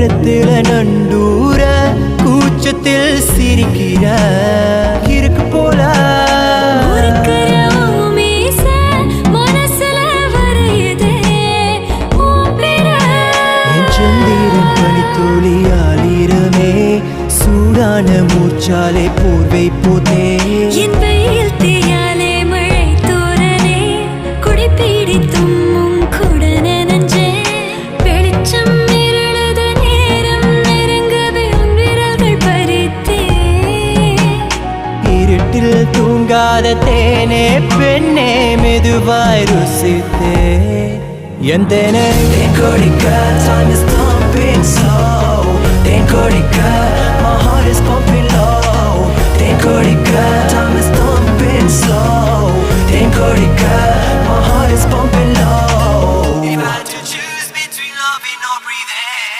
கழுத்துல நண்டூர கூச்சத்தில் சிரிக்கிற இருக்கு போல பனித்துளியாலிரமே சூடான மூச்சாலே போர்வை போதே என் வெயில் தீயாலே மழை தோரனே குடி பீடித்தும் கூட நனஞ்சே வெளிச்சம் இருளது நேரம் நெருங்கவே உன் விரல்கள் பறித்தே இருட்டில் தூங்காத தேனே பெண்ணே மெதுவாய் ருசித்தே என் தேனே கொடிக்க time is